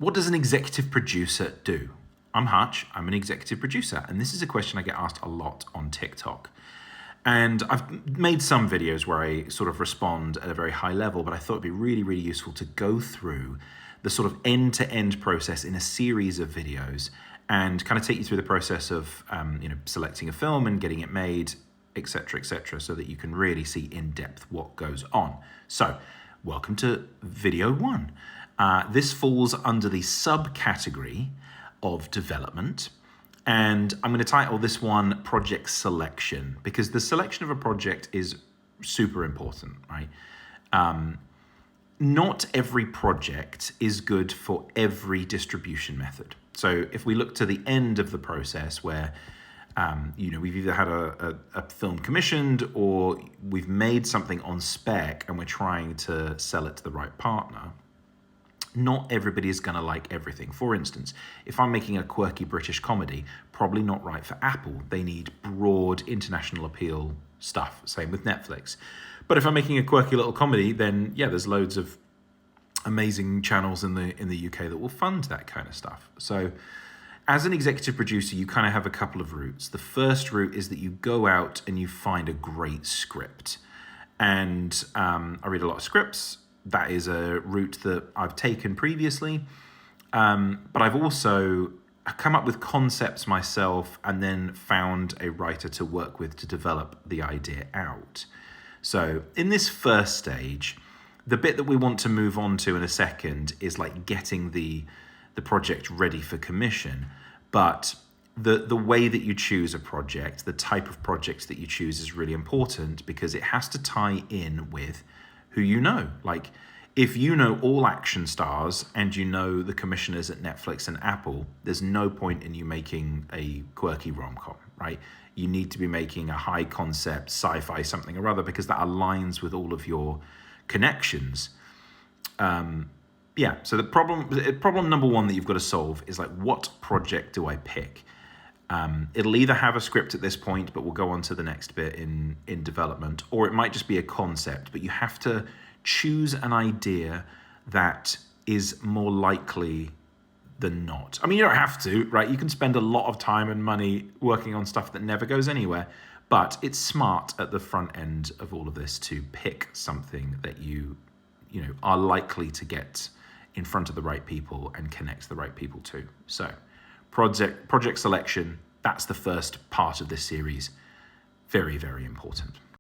What does an executive producer do? I'm Hutch, I'm an executive producer, and this is a question I get asked a lot on TikTok. And I've made some videos where I sort of respond at a very high level, but I thought it'd be really, really useful to go through the sort of end-to-end process in a series of videos and kind of take you through the process of selecting a film and getting it made, etc., so that you can really see in depth what goes on. So, welcome to video one. This falls under the subcategory of development, and I'm going to title this one Project Selection, because the selection of a project is super important, right? Not every project is good for every distribution method. So if we look to the end of the process where we've either had a film commissioned or we've made something on spec and we're trying to sell it to the right partner, not everybody is going to like everything. For instance, if I'm making a quirky British comedy, probably not right for Apple. They need broad international appeal stuff. Same with Netflix. But if I'm making a quirky little comedy, then yeah, there's loads of amazing channels in the UK that will fund that kind of stuff. So as an executive producer, you kind of have a couple of routes. The first route is that you go out and you find a great script. And I read a lot of scripts. That is a route that I've taken previously. But I've also come up with concepts myself and then found a writer to work with to develop the idea out. So in this first stage, the bit that we want to move on to in a second is like getting the project ready for commission. But the way that you choose a project, the type of project that you choose is really important because it has to tie in with who you know. Like, if you know all action stars and you know the commissioners at Netflix and Apple, there's no point in you making a quirky rom-com, right? You need to be making a high concept sci-fi something or other because that aligns with all of your connections. So the problem number one that you've got to solve is like, what project do I pick? It'll either have a script at this point, but we'll go on to the next bit in development, or it might just be a concept, but you have to choose an idea that is more likely than not. I mean, you don't have to, right? You can spend a lot of time and money working on stuff that never goes anywhere, but it's smart at the front end of all of this to pick something that you are likely to get in front of the right people and connect the right people to. So project selection, that's the first part of this series. Very, very important.